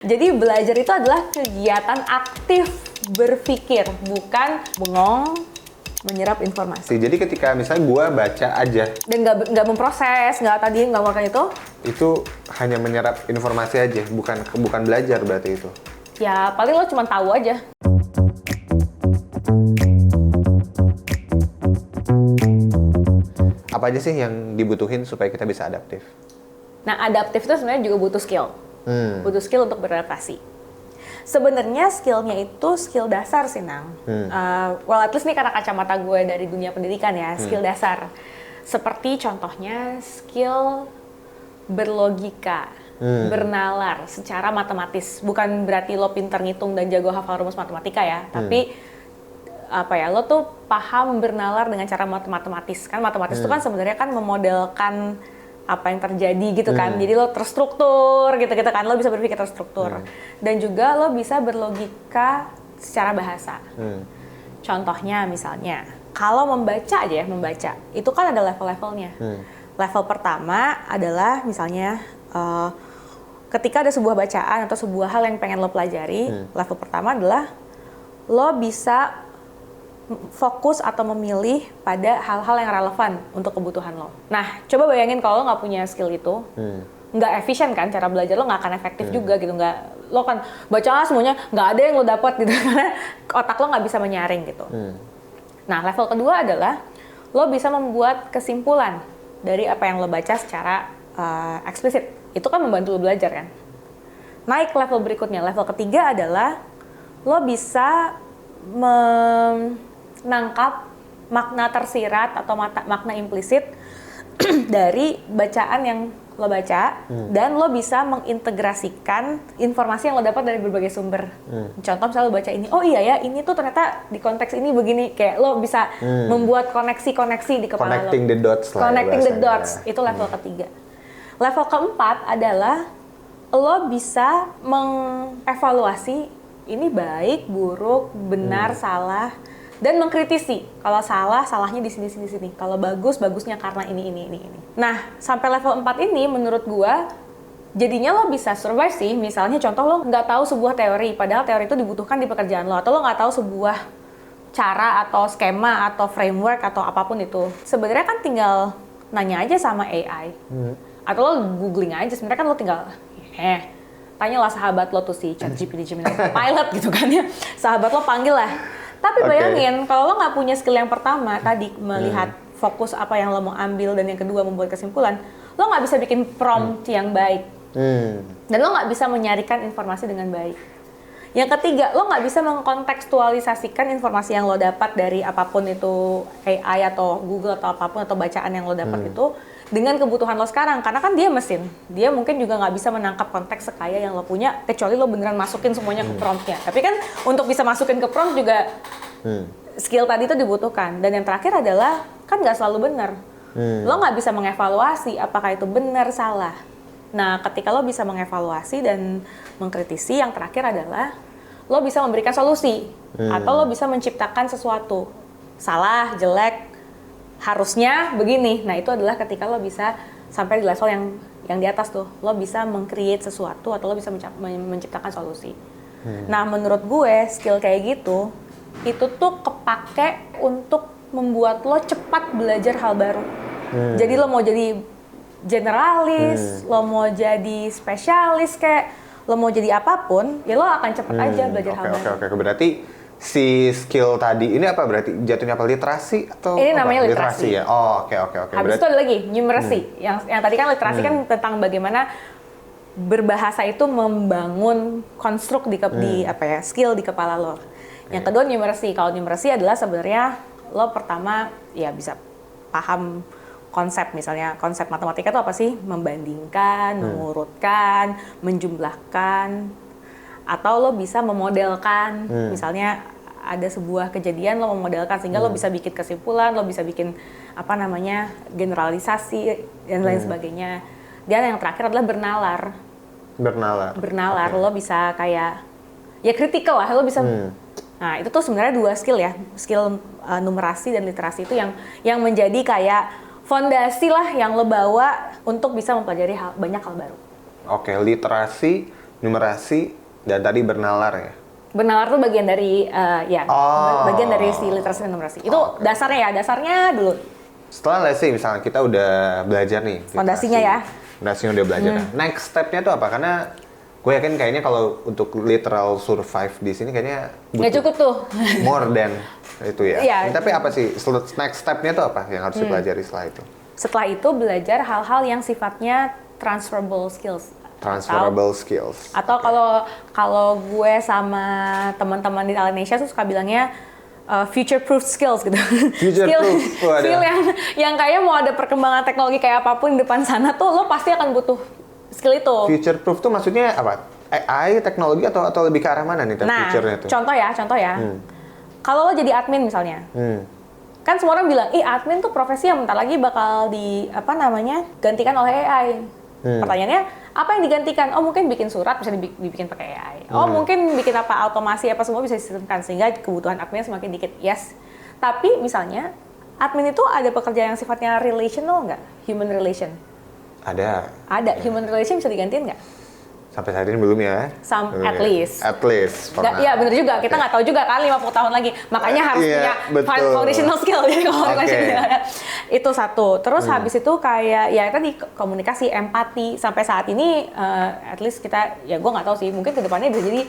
Jadi belajar itu adalah kegiatan aktif berpikir, bukan bengong menyerap informasi. Jadi ketika misalnya gue baca aja Dan nggak memproses, nggak melakukan itu hanya menyerap informasi aja, bukan belajar berarti itu. ya paling lo cuma tahu aja. Apa aja sih yang dibutuhin supaya kita bisa adaptif? Nah, adaptif itu sebenarnya juga butuh skill. Butuh skill untuk beradaptasi. Sebenarnya skillnya itu skill dasar sih, Nang. Well, at least nih karena kacamata gue dari dunia pendidikan ya, skill dasar. Seperti contohnya skill berlogika, bernalar secara matematis. Bukan berarti lo pinter ngitung dan jago hafal rumus matematika ya, tapi lo tuh paham bernalar dengan cara matematis. Kan matematis itu kan sebenarnya kan memodelkan apa yang terjadi gitu kan. Jadi lo terstruktur gitu-gitu kan, lo bisa berpikir terstruktur. Dan juga lo bisa berlogika secara bahasa. Contohnya misalnya, kalau membaca aja ya, membaca, itu kan ada level-levelnya. Level pertama adalah misalnya ketika ada sebuah bacaan atau sebuah hal yang pengen lo pelajari, level pertama adalah lo bisa fokus atau memilih pada hal-hal yang relevan untuk kebutuhan lo. Nah, coba bayangin kalau lo nggak punya skill itu, nggak efisien kan cara belajar lo, nggak akan efektif juga gitu. Lo kan baca semuanya, nggak ada yang lo dapat gitu karena otak lo nggak bisa menyaring gitu. Nah, level kedua adalah lo bisa membuat kesimpulan dari apa yang lo baca secara eksplisit. Itu kan membantu lo belajar kan. Naik level berikutnya, level ketiga adalah lo bisa menangkap makna tersirat atau makna implisit dari bacaan yang lo baca, dan lo bisa mengintegrasikan informasi yang lo dapat dari berbagai sumber. Contoh misalnya lo baca ini, oh iya ya, ini tuh ternyata di konteks ini begini, kayak lo bisa membuat koneksi-koneksi di kepala Connecting the dots lah. Connecting the dots, itu level ketiga. Level keempat adalah lo bisa mengevaluasi ini baik, buruk, benar, salah, dan mengkritisi. Kalau salah, salahnya di sini. Kalau bagus, bagusnya karena ini. Nah, sampai level 4 ini menurut gua jadinya lo bisa survive sih. Misalnya contoh lo nggak tahu sebuah teori, padahal teori itu dibutuhkan di pekerjaan lo, atau lo nggak tahu sebuah cara atau skema atau framework atau apapun itu. Sebenarnya kan tinggal nanya aja sama AI. Atau lo googling aja. Sebenarnya kan lo tinggal tanyalah sahabat lo tuh si ChatGPT Gemini Pilot gitu kan ya. Sahabat lo panggil lah. Tapi bayangin, kalau lo nggak punya skill yang pertama tadi, melihat fokus apa yang lo mau ambil, dan yang kedua membuat kesimpulan, lo nggak bisa bikin prompt yang baik. Dan lo nggak bisa menyarikan informasi dengan baik. Yang ketiga, lo nggak bisa mengkontekstualisasikan informasi yang lo dapat dari apapun itu, AI atau Google atau apapun, atau bacaan yang lo dapat itu, dengan kebutuhan lo sekarang. Karena kan dia mesin, dia mungkin juga nggak bisa menangkap konteks sekaya yang lo punya, kecuali lo beneran masukin semuanya ke promptnya. Tapi kan untuk bisa masukin ke prompt juga skill tadi itu dibutuhkan. Dan yang terakhir adalah, kan nggak selalu benar. Lo nggak bisa mengevaluasi apakah itu benar, salah. Nah, ketika lo bisa mengevaluasi dan mengkritisi, yang terakhir adalah lo bisa memberikan solusi. Atau lo bisa menciptakan sesuatu. Salah, jelek, harusnya begini. Nah, itu adalah ketika lo bisa sampai di level yang di atas tuh. Lo bisa meng-create sesuatu atau lo bisa menciptakan solusi. Nah, menurut gue skill kayak gitu itu tuh kepake untuk membuat lo cepat belajar hal baru. Jadi lo mau jadi generalis, lo mau jadi spesialis, kayak lo mau jadi apapun, ya lo akan cepat aja belajar hal baru. Oke. Berarti si skill tadi ini apa berarti? Jatuhnya apa, literasi atau ini apa? Namanya literasi ya. Oh, oke. Habis itu ada lagi numeracy. Yang tadi kan literasi kan tentang bagaimana berbahasa itu membangun konstruk di skill di kepala lo. Yang kedua numeracy. Kalau numeracy adalah sebenarnya lo pertama ya bisa paham konsep, misalnya konsep matematika itu apa sih? Membandingkan, mengurutkan, menjumlahkan, atau lo bisa memodelkan. Misalnya ada sebuah kejadian, lo memodelkan sehingga lo bisa bikin kesimpulan, lo bisa bikin generalisasi dan lain sebagainya. Dan yang terakhir adalah bernalar. Lo bisa kayak ya kritikal lah, lo bisa. Nah, itu tuh sebenarnya dua skill ya, skill numerasi dan literasi itu yang menjadi kayak fondasi lah yang lo bawa untuk bisa mempelajari banyak hal baru. Oke, literasi, numerasi, dan tadi bernalar ya. Bernalar tuh bagian dari bagian dari si literasi dan numerasi. Itu dasarnya dulu. Setelah let's say misalnya kita udah belajar nih. Fondasinya ya. Fondasinya udah belajar. Next step-nya tuh apa? Karena gue yakin kayaknya kalau untuk literal survive di sini kayaknya Nggak cukup tuh. more than itu ya. Iya. Tapi apa sih next step-nya tuh apa yang harus dipelajari setelah itu? Setelah itu belajar hal-hal yang sifatnya transferable skills. Transferable skills. Atau kalau gue sama teman-teman di Indonesia tuh suka bilangnya future proof skills gitu. Skill yang kayak mau ada perkembangan teknologi kayak apapun di depan sana tuh lo pasti akan butuh skill itu. Future proof tuh maksudnya apa? AI, teknologi atau lebih ke arah mana nih future-nya tuh? Contoh ya. Kalau lo jadi admin misalnya. Kan semua orang bilang, admin tuh profesi yang bentar lagi bakal gantikan oleh AI. Pertanyaannya, apa yang digantikan? Oh, mungkin bikin surat bisa dibikin pakai AI. Oh, mungkin bikin automasi semua bisa disistemkan sehingga kebutuhan admin semakin dikit. Yes. Tapi misalnya, admin itu ada pekerjaan yang sifatnya relational nggak? Human relation? Ada. Human relation bisa digantiin nggak? Sampai saat ini belum ya? At least. Iya benar juga, kita nggak tahu juga kan 50 tahun lagi. Makanya harus punya foundational skill. Itu satu. Terus habis itu kayak ya tadi komunikasi, empati. Sampai saat ini at least kita, ya gue nggak tahu sih, mungkin kedepannya bisa jadi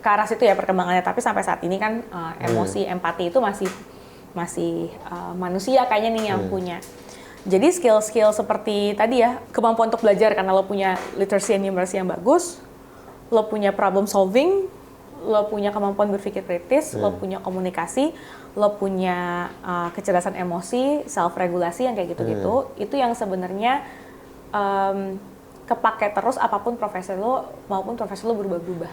ke arah situ ya perkembangannya. Tapi sampai saat ini kan emosi, empati itu masih manusia kayaknya nih yang punya. Jadi skill-skill seperti tadi ya, kemampuan untuk belajar karena lo punya literacy and numeracy yang bagus, lo punya problem solving, lo punya kemampuan berpikir kritis, lo punya komunikasi, lo punya kecerdasan emosi, self-regulasi yang kayak gitu-gitu, itu yang sebenarnya kepake terus apapun profesi lo maupun profesi lo berubah-ubah.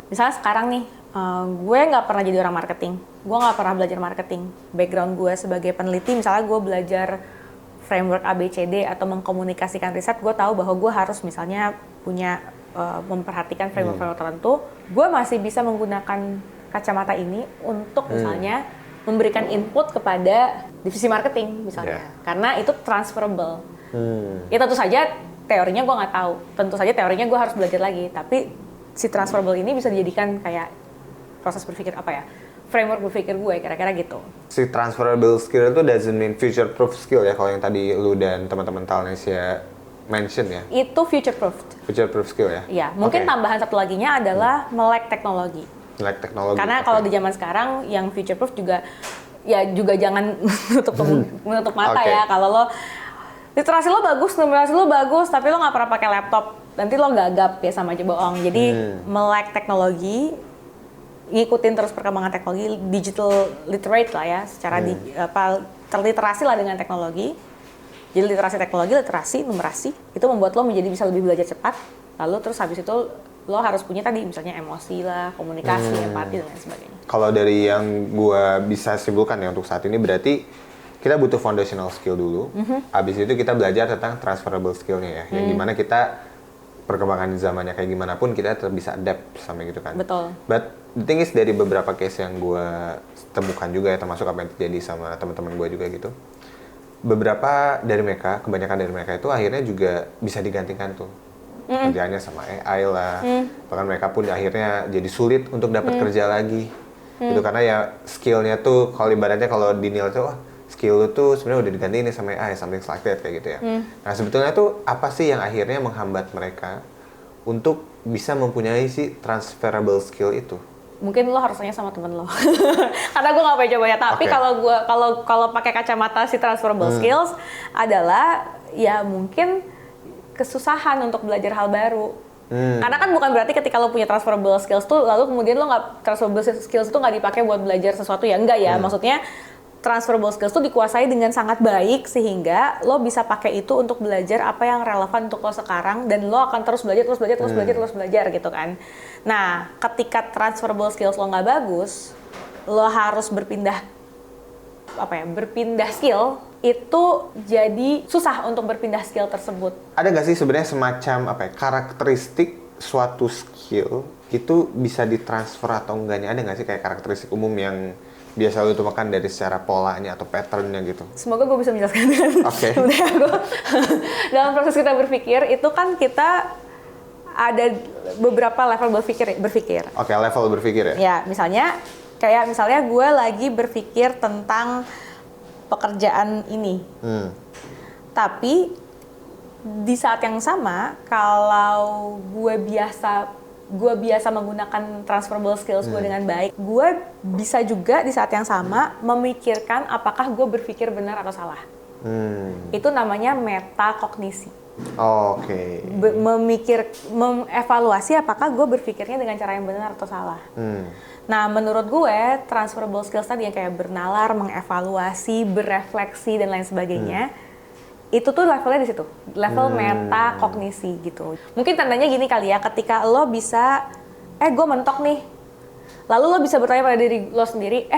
Misalnya sekarang nih, gue nggak pernah jadi orang marketing, gue nggak pernah belajar marketing. Background gue sebagai peneliti, misalnya gue belajar framework ABCD atau mengkomunikasikan riset, gue tahu bahwa gue harus misalnya punya memperhatikan framework-framework tertentu. Gue masih bisa menggunakan kacamata ini untuk misalnya memberikan input kepada divisi marketing misalnya, karena itu transferable. Ya tentu saja teorinya gue nggak tahu, tentu saja teorinya gue harus belajar lagi, tapi si transferable ini bisa dijadikan kayak proses berpikir framework berpikir gue, kira-kira gitu. Si transferable skill itu doesn't mean future proof skill ya, kalau yang tadi lu dan teman-teman Talnesia mention ya? Itu future proof. Future proof skill ya? Iya, mungkin tambahan satu laginya adalah melek teknologi. Melek teknologi. Karena kalau di zaman sekarang yang future proof juga jangan menutup mata ya, kalau lo literasi lo bagus, numerasi lo bagus, tapi lo nggak pernah pakai laptop, nanti lo gagap ya sama aja bohong. Jadi melek teknologi, ngikutin terus perkembangan teknologi, digital literate lah ya, secara terliterasi lah dengan teknologi. Jadi literasi teknologi, literasi, numerasi, itu membuat lo menjadi bisa lebih belajar cepat. Lalu terus habis itu lo harus punya tadi misalnya emosi lah, komunikasi, empati dan lain sebagainya. Kalau dari yang gua bisa simpulkan ya untuk saat ini berarti kita butuh foundational skill dulu, habis itu kita belajar tentang transferable skill-nya ya, yang gimana kita perkembangan zamannya kayak gimana pun kita tetap bisa adapt sama gitu kan. Betul. But the thing is dari beberapa case yang gue temukan juga ya, termasuk apa yang terjadi sama teman-teman gue juga gitu, beberapa dari mereka, kebanyakan dari mereka itu akhirnya juga bisa digantikan tuh kerjaannya sama AI lah, bahkan mereka pun akhirnya jadi sulit untuk dapat kerja lagi, gitu karena ya skillnya tuh kalau ibaratnya kalau dinilai tuh skill lu tuh sebenarnya udah diganti nih sama AI, something like that kayak gitu ya. Nah sebetulnya tuh apa sih yang akhirnya menghambat mereka untuk bisa mempunyai si transferable skill itu? Mungkin lo harus tanya sama temen lo, karena gue nggak pernah coba ya. Tapi kalau pakai kacamata si transferable skills adalah ya mungkin kesusahan untuk belajar hal baru. Karena kan bukan berarti ketika lo punya transferable skills tuh lalu kemudian lo nggak transferable skills itu nggak dipakai buat belajar sesuatu ya, enggak ya. Maksudnya transferable skills itu dikuasai dengan sangat baik sehingga lo bisa pakai itu untuk belajar apa yang relevan untuk lo sekarang dan lo akan terus belajar gitu kan. Nah, ketika transferable skills lo nggak bagus, lo harus berpindah skill, itu jadi susah untuk berpindah skill tersebut. Ada nggak sih sebenarnya semacam karakteristik suatu skill itu bisa ditransfer atau enggaknya? Ada nggak sih kayak karakteristik umum yang biasa lu temukan dari secara polanya atau patternnya gitu? Semoga gue bisa menjelaskan dengan sebenarnya dalam proses kita berpikir itu kan kita ada beberapa level berpikir. Oke, level berpikir ya? Ya, misalnya gue lagi berpikir tentang pekerjaan ini. Tapi di saat yang sama, kalau gue biasa menggunakan transferable skills gue dengan baik, gue bisa juga di saat yang sama memikirkan apakah gue berpikir benar atau salah. Itu namanya metakognisi. Oke. Mengevaluasi apakah gue berpikirnya dengan cara yang benar atau salah. Nah, menurut gue transferable skills tadi yang kayak bernalar, mengevaluasi, berefleksi dan lain sebagainya, itu tuh levelnya di situ, level metakognisi gitu. Mungkin tandanya gini kali ya, ketika lo bisa, gue mentok nih, lalu lo bisa bertanya pada diri lo sendiri,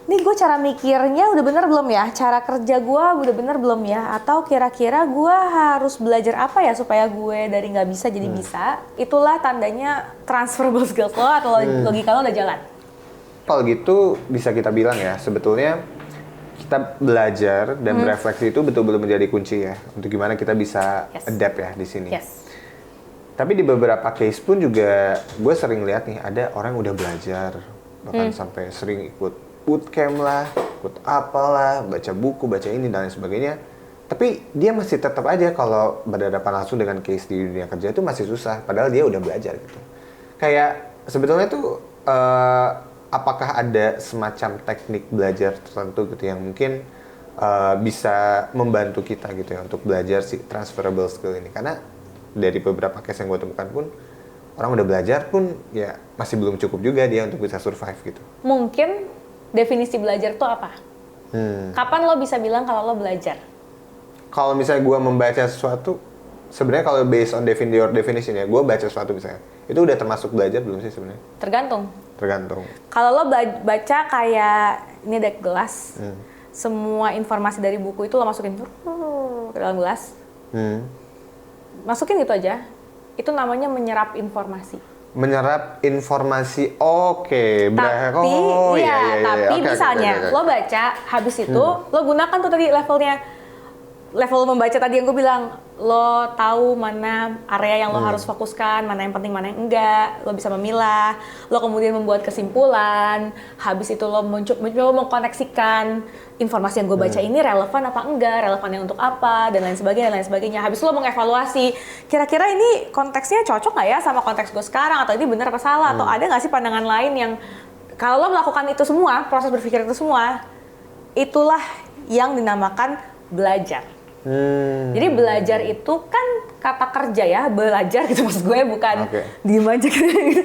nih gue cara mikirnya udah bener belum ya? Cara kerja gue udah bener belum ya? Atau kira-kira gue harus belajar apa ya supaya gue dari nggak bisa jadi bisa? Itulah tandanya transferable skills lo atau logika lo udah jalan. Kalau gitu bisa kita bilang ya, sebetulnya kita belajar dan berefleksi itu betul-betul menjadi kunci ya untuk gimana kita bisa adapt ya di sini. Tapi di beberapa case pun juga gue sering lihat nih ada orang yang udah belajar bahkan sampai sering ikut bootcamp lah, ikut apalah, baca buku, baca ini dan lain sebagainya. Tapi dia masih tetap aja kalau berhadapan langsung dengan case di dunia kerja itu masih susah. Padahal dia udah belajar gitu. Kayak sebetulnya tuh apakah ada semacam teknik belajar tertentu gitu yang mungkin bisa membantu kita gitu ya untuk belajar si transferable skill ini. Karena dari beberapa case yang gue temukan pun orang udah belajar pun ya masih belum cukup juga dia untuk bisa survive gitu. Mungkin definisi belajar itu apa? Kapan lo bisa bilang kalau lo belajar? Kalau misalnya gue membaca sesuatu, sebenarnya kalau based on your definition ya, gue baca sesuatu misalnya, itu udah termasuk belajar belum sih sebenarnya? Tergantung. Kalau lo baca kayak ini ada gelas, semua informasi dari buku itu lo masukin ke dalam gelas, masukin gitu aja, itu namanya menyerap informasi. Oke. Tapi misalnya lo baca, habis itu lo gunakan tuh tadi level membaca tadi yang gue bilang, lo tahu mana area yang lo harus fokuskan, mana yang penting, mana yang enggak, lo bisa memilah, lo kemudian membuat kesimpulan, habis itu lo mencoba mengkoneksikan informasi yang gue baca ini relevan apa enggak, relevannya untuk apa, dan lain sebagainya. Habis itu lo mengevaluasi, kira-kira ini konteksnya cocok nggak ya sama konteks gue sekarang, atau ini benar apa salah, atau ada nggak sih pandangan lain yang, kalau lo melakukan itu semua, proses berpikir itu semua, itulah yang dinamakan belajar. Jadi belajar itu kan kata kerja ya, belajar gitu maksud gue, bukan diem aja gitu,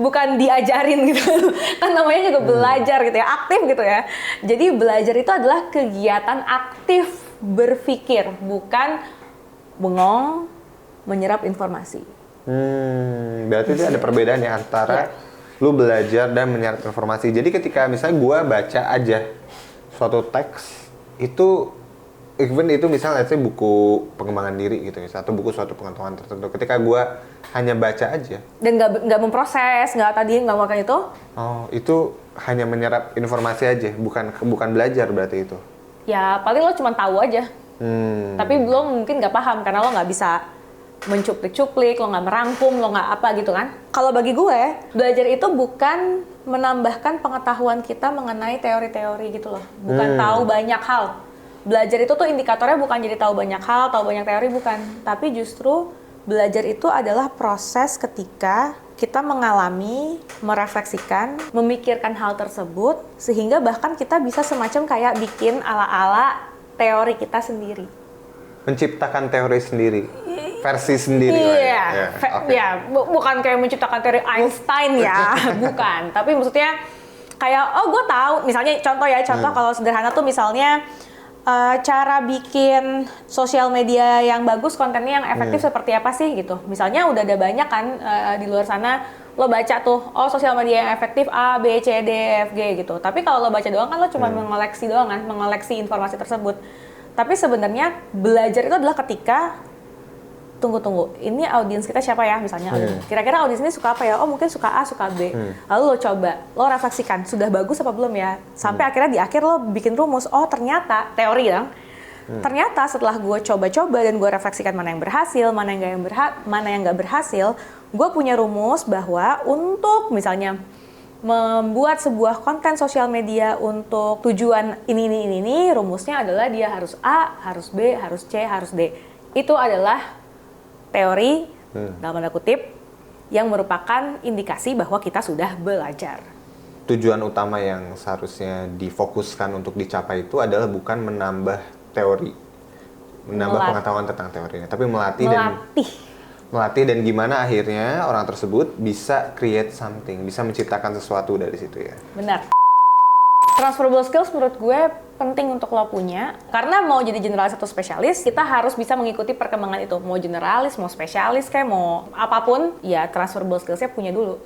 bukan diajarin gitu, kan namanya juga belajar gitu ya, aktif gitu ya. Jadi belajar itu adalah kegiatan aktif berpikir, bukan bengong menyerap informasi. Berarti itu ada perbedaan ya antara lu belajar dan menyerap informasi. Jadi ketika misalnya gue baca aja suatu teks, itu even itu misalnya buku pengembangan diri gitu misalnya, atau buku suatu pengetahuan tertentu, ketika gue hanya baca aja dan nggak memproses, nggak melakukan itu, itu hanya menyerap informasi aja, bukan belajar berarti itu ya paling lo cuma tahu aja, tapi lo mungkin nggak paham karena lo nggak bisa mencuplik-cuplik, lo nggak merangkum, lo nggak apa gitu kan. Kalau bagi gue, belajar itu bukan menambahkan pengetahuan kita mengenai teori-teori gitu loh, bukan tahu banyak hal. Belajar itu tuh indikatornya bukan jadi tahu banyak hal, tahu banyak teori, bukan. Tapi justru belajar itu adalah proses ketika kita mengalami, merefleksikan, memikirkan hal tersebut, sehingga bahkan kita bisa semacam kayak bikin ala-ala teori kita sendiri. Menciptakan teori sendiri, versi sendiri. Bukan kayak menciptakan teori Einstein ya, bukan. Tapi maksudnya kayak, gue tahu, misalnya contoh kalau sederhana tuh misalnya, cara bikin sosial media yang bagus, kontennya yang efektif seperti apa sih gitu. Misalnya udah ada banyak kan di luar sana, lo baca tuh, sosial media yang efektif A, B, C, D, F, G gitu. Tapi kalau lo baca doang kan lo cuma mengoleksi doang kan, mengoleksi informasi tersebut. Tapi sebenarnya belajar itu adalah ketika tunggu, ini audiens kita siapa ya misalnya, kira-kira audiens ini suka apa ya, mungkin suka A, suka B, lalu lo coba, lo refleksikan, sudah bagus apa belum ya, sampai akhirnya di akhir lo bikin rumus, ternyata teori dong, Ternyata setelah gue coba-coba dan gue refleksikan mana yang berhasil, mana yang nggak berhasil, gue punya rumus bahwa untuk misalnya membuat sebuah konten sosial media untuk tujuan ini, rumusnya adalah dia harus A, harus B, harus C, harus D. Itu adalah teori, dalam tanda kutip, yang merupakan indikasi bahwa kita sudah belajar. Tujuan utama yang seharusnya difokuskan untuk dicapai itu adalah bukan menambah teori, menambah pengetahuan tentang teorinya, tapi melatih dan gimana akhirnya orang tersebut bisa create something, bisa menciptakan sesuatu dari situ ya. Benar. Transferable skills menurut gue penting untuk lo punya, karena mau jadi generalis atau spesialis, kita harus bisa mengikuti perkembangan itu. Mau generalis, mau spesialis, kayak mau apapun, ya transferable skills-nya punya dulu.